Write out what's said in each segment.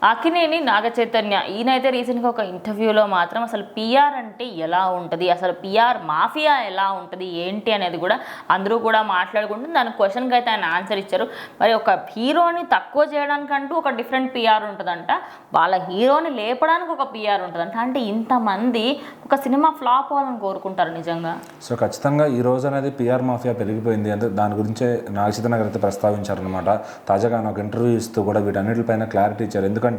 అక్కినేని నాగచైతన్య ఈయనైతే రీసెంట్గా ఒక ఇంటర్వ్యూలో మాత్రం అసలు పిఆర్ అంటే ఎలా ఉంటుంది, అసలు పిఆర్ మాఫియా ఎలా ఉంటుంది ఏంటి అనేది కూడా అందరూ కూడా మాట్లాడుకుంటూ దాని క్వశ్చన్కి అయితే ఆయన ఆన్సర్ ఇచ్చారు. మరి ఒక హీరోని తక్కువ చేయడానికంటూ ఒక డిఫరెంట్ పిఆర్ ఉంటుందంట, వాళ్ళ హీరోని లేపడానికి ఒక పిఆర్ ఉంటుందంట. అంటే ఇంతమంది ఒక సినిమా ఫ్లాప్ అవ్వాలని కోరుకుంటారు నిజంగా. సో ఖచ్చితంగా ఈ రోజు అనేది పిఆర్ మాఫియా పెరిగిపోయింది అంటే దాని గురించే నాగచైతన్య గారు అయితే ప్రస్తావించారనమాట. తాజాగా నాకు ఇంటర్వ్యూ ఇస్తూ కూడా వీటన్నిటిపైన క్లారిటీ ఇచ్చారు. ఎందుకంటే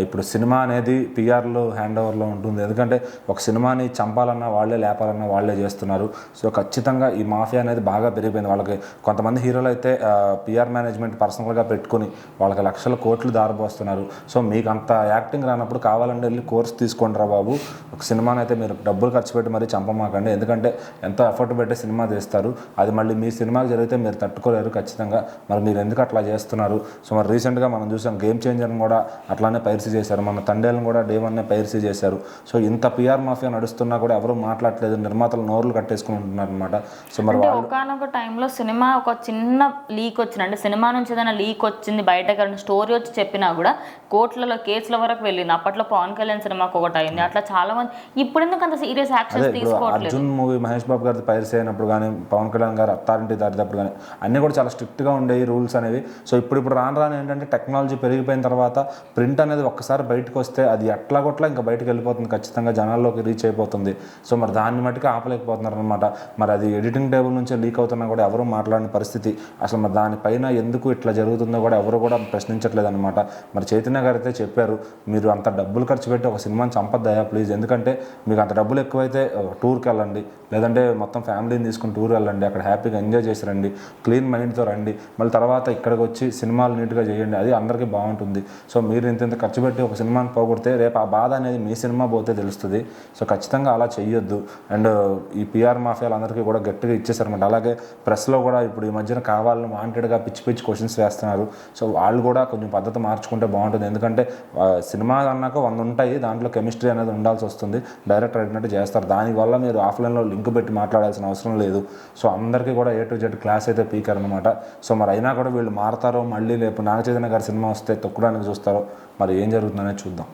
ఇప్పుడు సినిమా అనేది పిఆర్లో హ్యాండ్ ఓవర్లో ఉంటుంది. ఎందుకంటే ఒక సినిమాని చంపాలన్నా వాళ్ళే, లేపాలన్నా వాళ్ళే చేస్తున్నారు. సో ఖచ్చితంగా ఈ మాఫియా అనేది బాగా పెరిగిపోయింది. వాళ్ళకి కొంతమంది హీరోలు అయితే పిఆర్ మేనేజ్మెంట్ పర్సనల్గా పెట్టుకుని వాళ్ళకి లక్షల కోట్లు దారిపోస్తున్నారు. సో మీకు అంత యాక్టింగ్ రానప్పుడు కావాలంటే వెళ్ళి కోర్స్ తీసుకోండి రా బాబు, ఒక సినిమాని అయితే మీరు డబ్బులు ఖర్చు పెట్టి మరీ చంపమాకండి. ఎందుకంటే ఎంతో ఎఫర్ట్ పెట్టి సినిమా తీస్తారు, అది మళ్ళీ మీ సినిమాకి జరిగితే మీరు తట్టుకోలేరు ఖచ్చితంగా. మరి మీరు ఎందుకు అట్లా చేస్తున్నారు? సో మరి రీసెంట్గా మనం చూసాం గేమ్ చేంజర్ని కూడా అట్లానే పైరసీ చేశారు, మన తండేలను కూడా డే 1 పైరసీ చేశారు. సో ఇంత పిఆర్ మాఫియా నడుస్తున్నా కూడా ఎవరు మాట్లాడలేదు, నిర్మాతలు నోర్లు కట్టేసుకుని ఉంటున్నారు అనమాట. సో మరి ఒకనొక టైంలో సినిమా ఒక చిన్న లీక్ వచ్చింది, అంటే సినిమా నుంచి ఏదైనా లీక్ వచ్చింది బయటకు స్టోరీ వచ్చి చెప్పినా కూడా కోర్టులలో కేసుల వరకు వెళ్ళింది. అప్పట్లో పవన్ కళ్యాణ్ సినిమాకి ఒకటి అయింది, అట్లా చాలా మంది. ఇప్పుడు ఎందుకు అంత సీరియస్ యాక్షన్స్ తీసుకోవట్లేదు? అర్జున్ మూవీ మహేష్ బాబు గారి పైరసీ అయినప్పుడు కానీ, పవన్ కళ్యాణ్ గారు అత్తారింటి దారినప్పుడు కానీ అన్నీ కూడా చాలా స్ట్రిక్ట్గా ఉండేవి రూల్స్ అనేవి. సో ఇప్పుడు రాను ఏంటంటే టెక్నాలజీ పెరిగిపోయిన తర్వాత ప్రింట్ అనేది ఒక్కసారి బయటకు వస్తే అది ఎట్లా కొట్లా ఇంకా బయటకు వెళ్ళిపోతుంది, ఖచ్చితంగా జనాల్లోకి రీచ్ అయిపోతుంది. సో మరి దాన్ని మట్టుకు ఆపలేకపోతున్నారు అనమాట. మరి అది ఎడిటింగ్ టేబుల్ నుంచే లీక్ అవుతున్నా కూడా ఎవరు మాట్లాడిన పరిస్థితి. అసలు మరి దానిపైన ఎందుకు ఇట్లా జరుగుతుందో కూడా ఎవరు కూడా ప్రశ్నించట్లేదు అనమాట. మరి చైతన్య గారు అయితే చెప్పారు, మీరు అంత డబ్బులు ఖర్చు పెట్టి ఒక సినిమాని చంపద్దయా ప్లీజ్, ఎందుకంటే మీకు అంత డబ్బులు ఎక్కువైతే టూర్కి వెళ్ళండి, లేదంటే మొత్తం ఫ్యామిలీని తీసుకుని టూర్ వెళ్ళండి, అక్కడ హ్యాపీగా ఎంజాయ్ చేసి రండి, క్లీన్ మైండ్తో రండి, మళ్ళీ తర్వాత ఇక్కడికి వచ్చి సినిమాలు నీట్గా చేయండి, అది అందరికీ బాగుంటుంది. సో మీరు ఇంత ఖర్చు పెట్టి ఒక సినిమాని పోగొడితే రేపు ఆ బాధ అనేది మీ సినిమా పోతే తెలుస్తుంది. సో ఖచ్చితంగా అలా చెయ్యొద్దు. అండ్ ఈ పిఆర్ మాఫియాలు అందరికీ కూడా గట్టిగా ఇచ్చేసారన్నమాట. అలాగే ప్రెస్లో కూడా ఇప్పుడు ఈ మధ్యన కావాలని వాంటెడ్గా పిచ్చి పిచ్చి క్వశ్చన్స్ వేస్తున్నారు. సో వాళ్ళు కూడా కొంచెం పద్ధతి మార్చుకుంటే బాగుంటుంది. ఎందుకంటే సినిమా అన్నాక 100 ఉంటాయి, దాంట్లో కెమిస్ట్రీ అనేది ఉండాల్సి వస్తుంది. డైరెక్టర్ అడిగినట్టు చేస్తారు, దానివల్ల మీరు ఆఫ్లైన్లో లింక్ పెట్టి మాట్లాడాల్సిన అవసరం లేదు. సో అందరికీ కూడా A to Z క్లాస్ అయితే పీకర్ అనమాట. సో మరి అయినా కూడా వీళ్ళు మారతారో, మళ్ళీ రేపు నాగచైతన్య గారి సినిమా వస్తే తొక్కడానికి చూస్తారో, మరి ఏం జరుగుతుందనేది చూద్దాం.